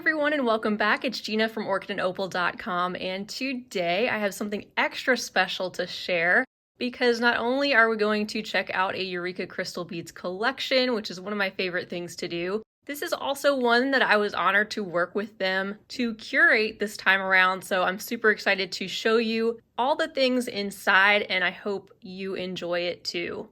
everyone and welcome back. It's Gina from orchidandopal.com, and today I have something extra special to share because not only are we going to check out a Eureka crystal beads collection, which is one of my favorite things to do, this is also one that I was honored to work with them to curate this time around, so I'm super excited to show you all the things inside and I hope you enjoy it too.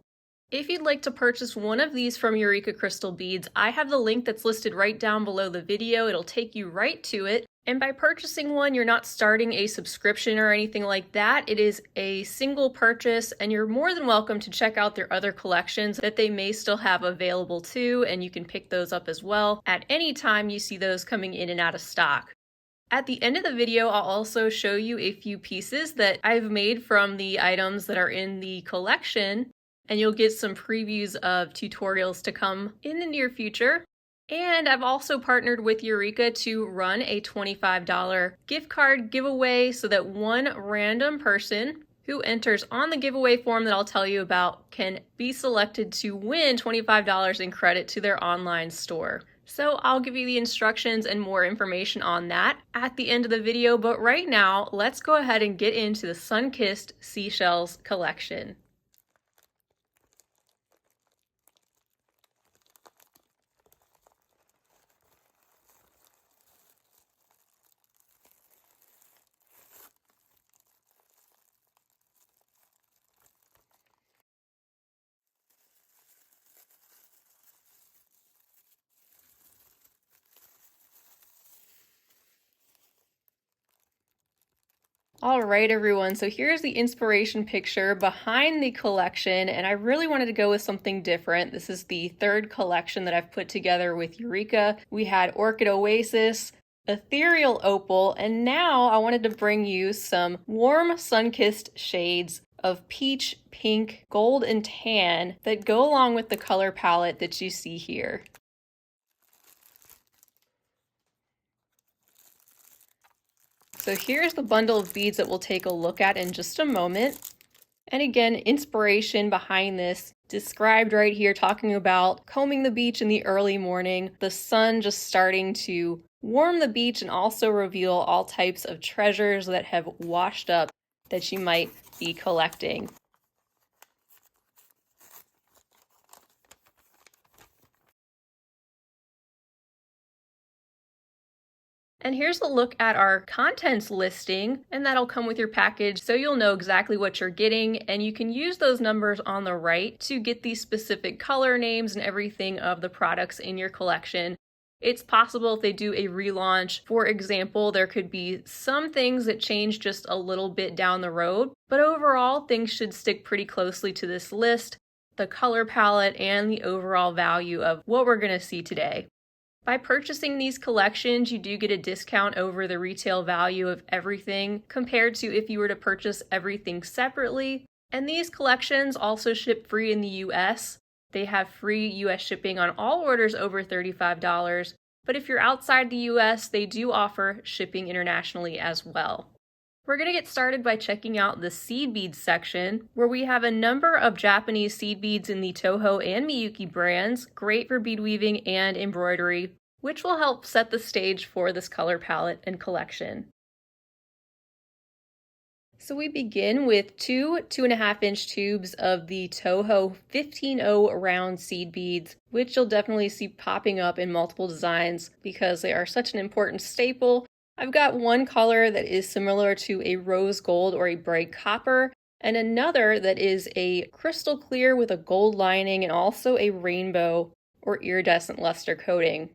If you'd like to purchase one of these from Eureka Crystal Beads, I have the link that's listed right down below the video. It'll take you right to it. And by purchasing one, you're not starting a subscription or anything like that. It is a single purchase, and you're more than welcome to check out their other collections that they may still have available too, and you can pick those up as well at any time you see those coming in and out of stock. At the end of the video, I'll also show you a few pieces that I've made from the items that are in the collection, and you'll get some previews of tutorials to come in the near future. And I've also partnered with Eureka to run a $25 gift card giveaway so that one random person who enters on the giveaway form that I'll tell you about can be selected to win $25 in credit to their online store. So I'll give you the instructions and more information on that at the end of the video, but right now, let's go ahead and get into the Sun-Kissed Seashells collection. All right, everyone, so here's the inspiration picture behind the collection, and I really wanted to go with something different. This is the third collection that I've put together with Eureka. We had Orchid Oasis, Ethereal Opal, and now I wanted to bring you some warm sun-kissed shades of peach, pink, gold, and tan that go along with the color palette that you see here. So here's the bundle of beads that we'll take a look at in just a moment. And again, inspiration behind this described right here, talking about combing the beach in the early morning, the sun just starting to warm the beach and also reveal all types of treasures that have washed up that you might be collecting. And here's a look at our contents listing, and that'll come with your package so you'll know exactly what you're getting, and you can use those numbers on the right to get the specific color names and everything of the products in your collection. It's possible if they do a relaunch, for example, there could be some things that change just a little bit down the road, but overall things should stick pretty closely to this list, the color palette, and the overall value of what we're going to see today. By purchasing these collections, you do get a discount over the retail value of everything compared to if you were to purchase everything separately. And these collections also ship free in the US. They have free US shipping on all orders over $35. But if you're outside the US, they do offer shipping internationally as well. We're going to get started by checking out the seed beads section, where we have a number of Japanese seed beads in the Toho and Miyuki brands, great for bead weaving and embroidery, which will help set the stage for this color palette and collection. So we begin with two 2.5-inch tubes of the Toho 15-0 round seed beads, which you'll definitely see popping up in multiple designs because they are such an important staple. I've got one color that is similar to a rose gold or a bright copper, and another that is a crystal clear with a gold lining and also a rainbow or iridescent luster coating.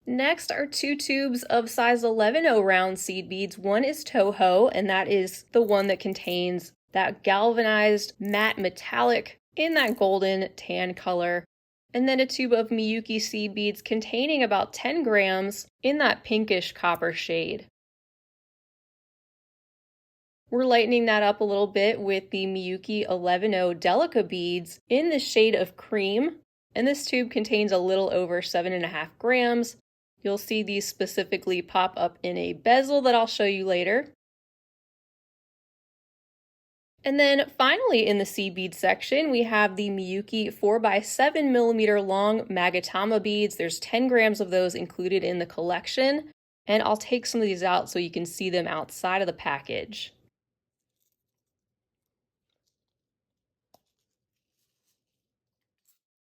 Next are two tubes of size 11-0 round seed beads. One is Toho, and that is the one that contains that galvanized matte metallic in that golden tan color. And then a tube of Miyuki seed beads containing about 10 grams in that pinkish copper shade. We're lightening that up a little bit with the Miyuki 11-0 Delica beads in the shade of cream, and this tube contains a little over 7.5 grams. You'll see these specifically pop up in a bezel that I'll show you later. And then finally in the sea bead section, we have the Miyuki 4x7 mm long magatama beads. There's 10 grams of those included in the collection. And I'll take some of these out so you can see them outside of the package.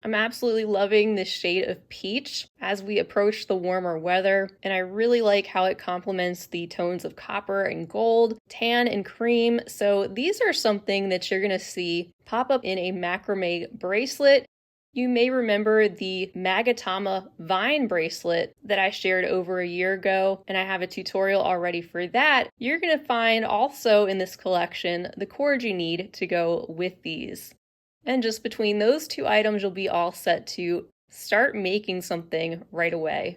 I'm absolutely loving this shade of peach as we approach the warmer weather, and I really like how it complements the tones of copper and gold, tan and cream. So these are something that you're gonna see pop up in a macrame bracelet. You may remember the magatama vine bracelet that I shared over a year ago, and I have a tutorial already for that. You're gonna find also in this collection the cord you need to go with these. And just between those two items, you'll be all set to start making something right away.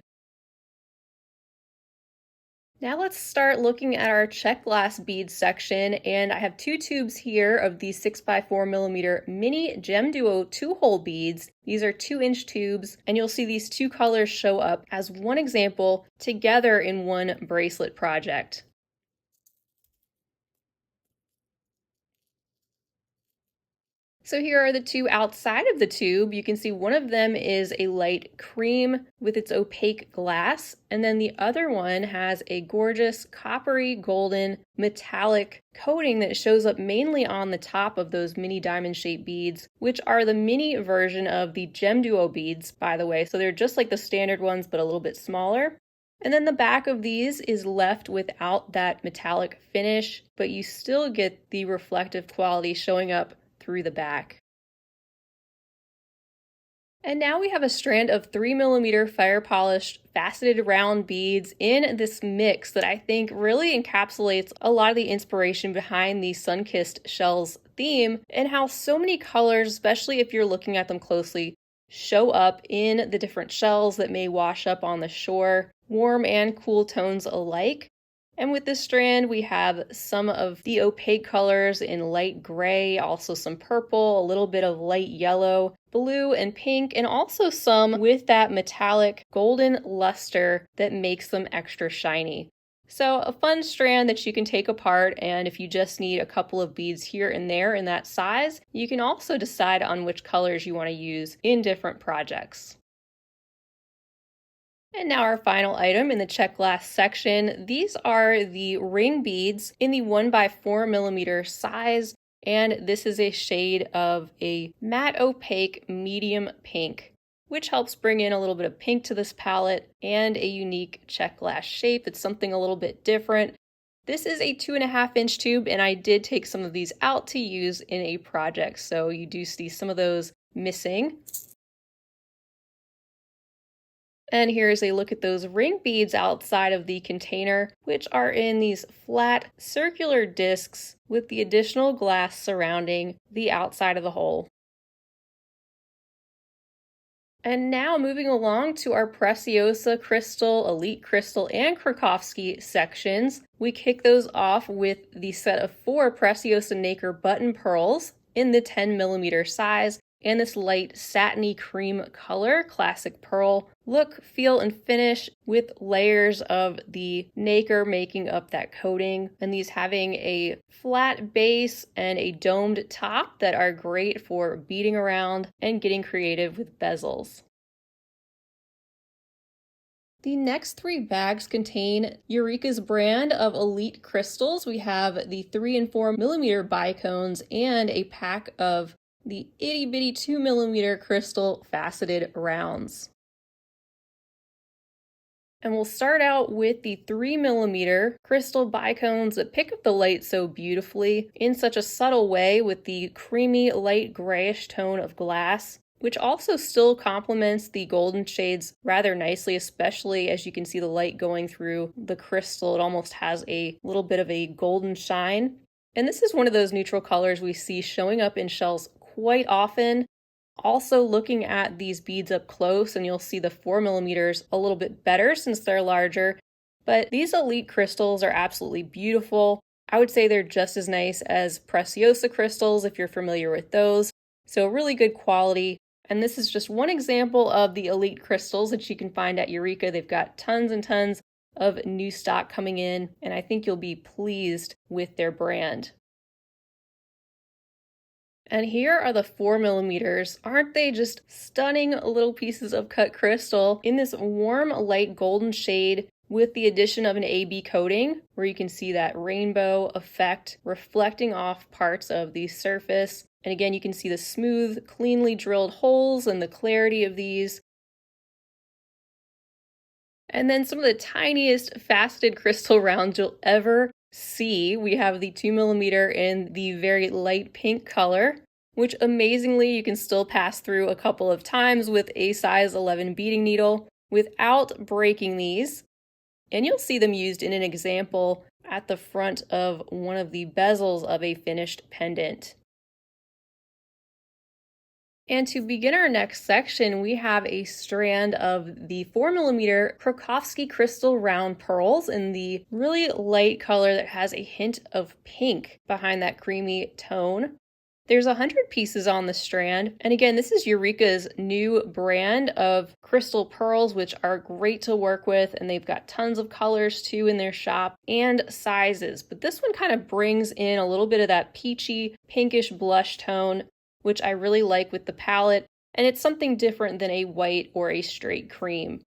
Now let's start looking at our Czech glass bead section, and I have two tubes here of these 6x4 mm mini gem duo 2-hole beads. These are 2-inch tubes, and you'll see these two colors show up as one example together in one bracelet project. So here are the two outside of the tube. You can see one of them is a light cream with its opaque glass, and then the other one has a gorgeous coppery golden metallic coating that shows up mainly on the top of those mini diamond shaped beads, which are the mini version of the Gem Duo beads, by the way. So they're just like the standard ones, but a little bit smaller. And then the back of these is left without that metallic finish, but you still get the reflective quality showing up through the back. And now we have a strand of 3 mm fire polished faceted round beads in this mix that I think really encapsulates a lot of the inspiration behind the sun-kissed shells theme, and how so many colors, especially if you're looking at them closely, show up in the different shells that may wash up on the shore, warm and cool tones alike. And with this strand, we have some of the opaque colors in light gray, also some purple, a little bit of light yellow, blue, and pink, and also some with that metallic golden luster that makes them extra shiny. So a fun strand that you can take apart, and if you just need a couple of beads here and there in that size, you can also decide on which colors you want to use in different projects. And now our final item in the Czech glass section. These are the ring beads in the 1x4 mm size, and this is a shade of a matte opaque medium pink, which helps bring in a little bit of pink to this palette and a unique Czech glass shape. It's something a little bit different. This is a 2.5-inch tube, and I did take some of these out to use in a project, so you do see some of those missing. And here's a look at those ring beads outside of the container, which are in these flat circular discs with the additional glass surrounding the outside of the hole. And now moving along to our Preciosa Crystal, Elite Crystal, and Krakowsky sections. We kick those off with the set of 4 Preciosa Nacre button pearls in the 10 mm size, and this light satiny cream color, classic pearl look, feel, and finish with layers of the nacre making up that coating, and these having a flat base and a domed top that are great for beading around and getting creative with bezels. The next 3 bags contain Eureka's brand of elite crystals. We have the 3 and 4 mm bicones and a pack of the itty bitty 2 mm crystal faceted rounds. And we'll start out with the 3 mm crystal bicones that pick up the light so beautifully in such a subtle way with the creamy light grayish tone of glass, which also still complements the golden shades rather nicely, especially as you can see the light going through the crystal. It almost has a little bit of a golden shine. And this is one of those neutral colors we see showing up in shells quite often. Also looking at these beads up close, and you'll see the 4 mm a little bit better since they're larger, but these elite crystals are absolutely beautiful. I would say they're just as nice as Preciosa crystals if you're familiar with those. So really good quality. And this is just one example of the elite crystals that you can find at Eureka. They've got tons and tons of new stock coming in, and I think you'll be pleased with their brand. And here are the 4mm. Aren't they just stunning little pieces of cut crystal in this warm, light golden shade with the addition of an AB coating, where you can see that rainbow effect reflecting off parts of the surface. And again, you can see the smooth, cleanly drilled holes and the clarity of these. And then some of the tiniest faceted crystal rounds you'll ever see. We have the 2mm in the very light pink color, which amazingly you can still pass through a couple of times with a size 11 beading needle without breaking these. And you'll see them used in an example at the front of one of the bezels of a finished pendant. And to begin our next section, we have a strand of the 4mm Krakowsky crystal round pearls in the really light color that has a hint of pink behind that creamy tone. There's 100 pieces on the strand, and again, this is Eureka's new brand of crystal pearls, which are great to work with, and they've got tons of colors too in their shop and sizes. But this one kind of brings in a little bit of that peachy, pinkish blush tone, which I really like with the palette, and it's something different than a white or a straight cream.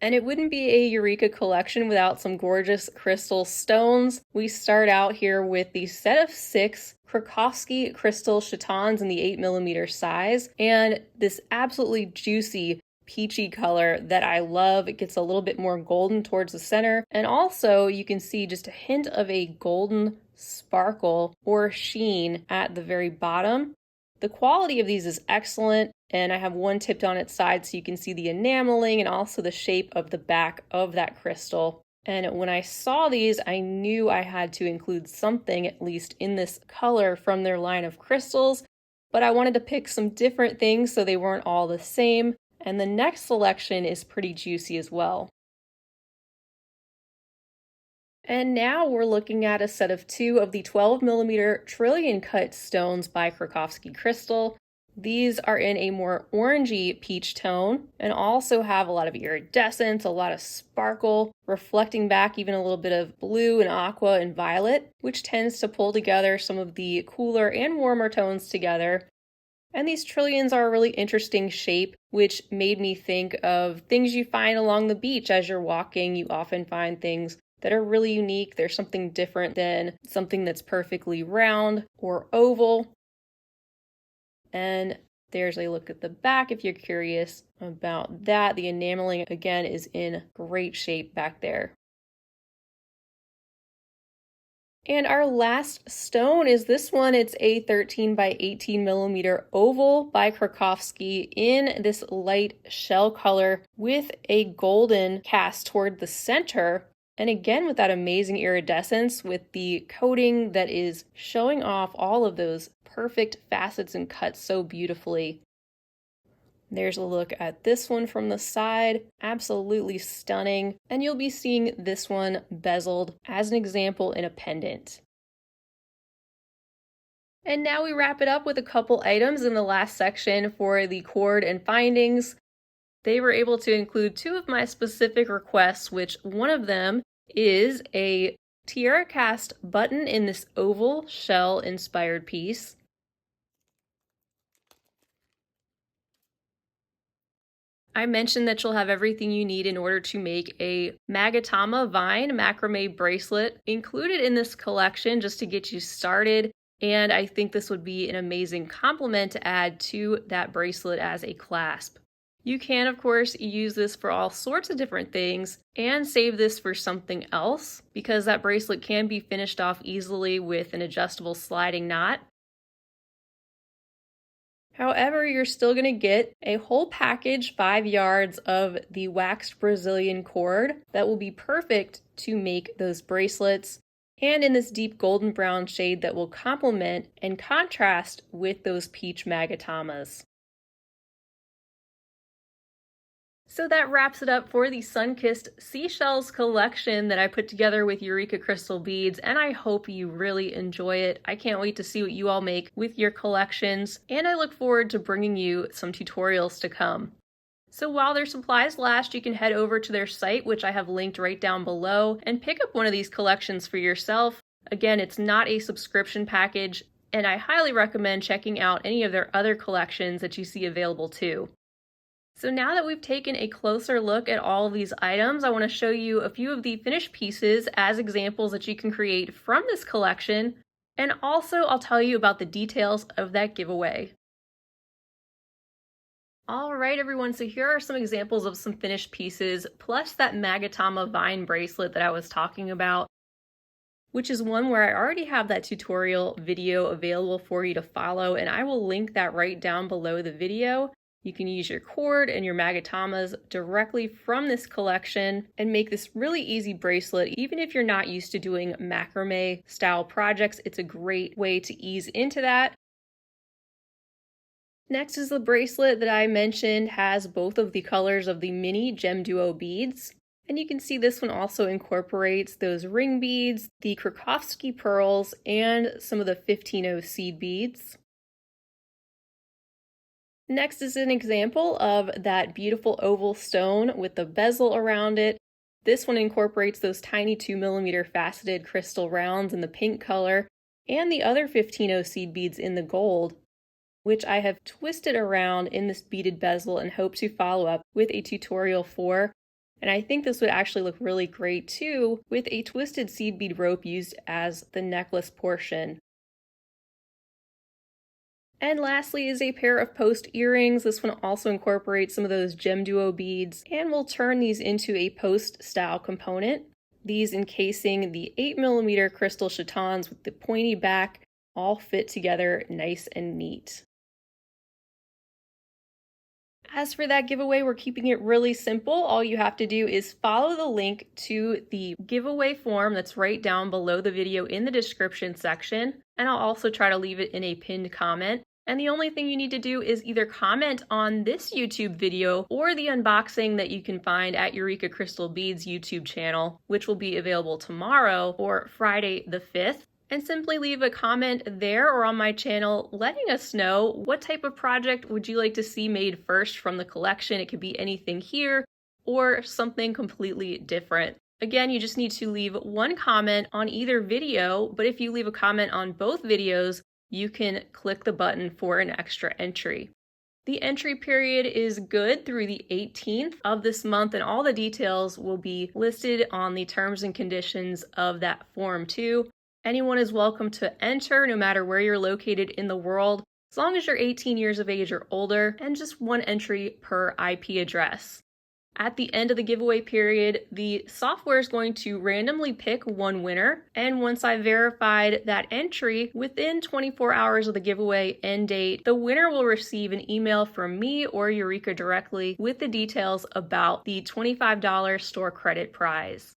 And it wouldn't be a Eureka collection without some gorgeous crystal stones. We start out here with the set of 6 Krakowsky crystal chatons in the 8mm size, and this absolutely juicy peachy color that I love. It gets a little bit more golden towards the center, and also you can see just a hint of a golden sparkle or sheen at the very bottom. The quality of these is excellent, and I have one tipped on its side so you can see the enameling and also the shape of the back of that crystal. And when I saw these, I knew I had to include something, at least in this color, from their line of crystals, but I wanted to pick some different things so they weren't all the same. And the next selection is pretty juicy as well. And now we're looking at a set of 2 of the 12mm trillion cut stones by Krakowsky Crystal. These are in a more orangey peach tone and also have a lot of iridescence, a lot of sparkle, reflecting back even a little bit of blue and aqua and violet, which tends to pull together some of the cooler and warmer tones together. And these trillions are a really interesting shape, which made me think of things you find along the beach as you're walking. You often find things that are really unique. There's something different than something that's perfectly round or oval. And there's a look at the back if you're curious about that. The enameling, again, is in great shape back there. And our last stone is this one. It's a 13 by 18mm oval by Krakowsky in this light shell color with a golden cast toward the center. And again, with that amazing iridescence with the coating that is showing off all of those perfect facets and cuts so beautifully. There's a look at this one from the side, absolutely stunning, and you'll be seeing this one bezeled as an example in a pendant. And now we wrap it up with a couple items in the last section for the cord and findings. They were able to include 2 of my specific requests, which one of them is a tiara cast button in this oval shell inspired piece. I mentioned that you'll have everything you need in order to make a magatama vine macrame bracelet included in this collection just to get you started. And I think this would be an amazing complement to add to that bracelet as a clasp. You can, of course, use this for all sorts of different things and save this for something else because that bracelet can be finished off easily with an adjustable sliding knot. However, you're still going to get a whole package, 5 yards of the waxed Brazilian cord that will be perfect to make those bracelets, and in this deep golden brown shade that will complement and contrast with those peach magatamas. So that wraps it up for the Sun-Kissed Seashells collection that I put together with Eureka Crystal Beads, and I hope you really enjoy it. I can't wait to see what you all make with your collections, and I look forward to bringing you some tutorials to come. So while their supplies last, you can head over to their site, which I have linked right down below, and pick up one of these collections for yourself. Again, it's not a subscription package, and I highly recommend checking out any of their other collections that you see available too. So now that we've taken a closer look at all of these items, I want to show you a few of the finished pieces as examples that you can create from this collection, and also I'll tell you about the details of that giveaway. All right, everyone, so here are some examples of some finished pieces, plus that magatama vine bracelet that I was talking about, which is one where I already have that tutorial video available for you to follow, and I will link that right down below the video. You can use your cord and your magatamas directly from this collection and make this really easy bracelet. Even if you're not used to doing macrame style projects, it's a great way to ease into that. Next is the bracelet that I mentioned has both of the colors of the mini gem duo beads. And you can see this one also incorporates those ring beads, the Krakowsky pearls, and some of the 15-0 seed beads. Next is an example of that beautiful oval stone with the bezel around it. This one incorporates those tiny 2mm faceted crystal rounds in the pink color and the other 15-0 seed beads in the gold, which I have twisted around in this beaded bezel and hope to follow up with a tutorial for. And I think this would actually look really great too with a twisted seed bead rope used as the necklace portion. And lastly is a pair of post earrings. This one also incorporates some of those gem duo beads, and we'll turn these into a post style component. These encasing the 8mm crystal chatons with the pointy back all fit together nice and neat. As for that giveaway, we're keeping it really simple. All you have to do is follow the link to the giveaway form that's right down below the video in the description section, and I'll also try to leave it in a pinned comment. And the only thing you need to do is either comment on this YouTube video or the unboxing that you can find at Eureka Crystal Beads YouTube channel, which will be available tomorrow or Friday the 5th. And simply leave a comment there or on my channel letting us know what type of project would you like to see made first from the collection. It could be anything here or something completely different. Again, you just need to leave one comment on either video, but if you leave a comment on both videos, you can click the button for an extra entry. The entry period is good through the 18th of this month, and all the details will be listed on the terms and conditions of that form too. Anyone is welcome to enter no matter where you're located in the world, as long as you're 18 years of age or older, and just one entry per IP address. At the end of the giveaway period, the software is going to randomly pick one winner, and once I've verified that entry, within 24 hours of the giveaway end date, the winner will receive an email from me or Eureka directly with the details about the $25 store credit prize.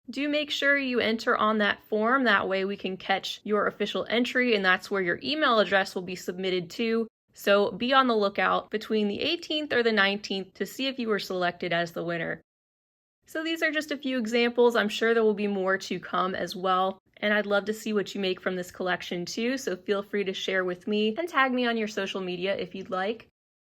Do make sure you enter on that form, that way we can catch your official entry, and that's where your email address will be submitted to. So be on the lookout between the 18th or the 19th to see if you were selected as the winner. So these are just a few examples. I'm sure there will be more to come as well, and I'd love to see what you make from this collection too, so feel free to share with me and tag me on your social media if you'd like.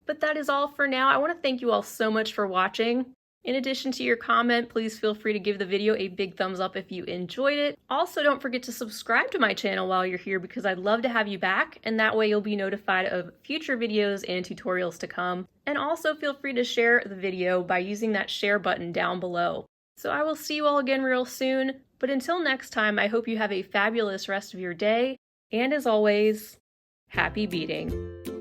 But that is all for now. I want to thank you all so much for watching. In addition to your comment, please feel free to give the video a big thumbs up if you enjoyed it. Also, don't forget to subscribe to my channel while you're here because I'd love to have you back, and that way you'll be notified of future videos and tutorials to come. And also feel free to share the video by using that share button down below. So I will see you all again real soon, but until next time, I hope you have a fabulous rest of your day, and as always, happy beading.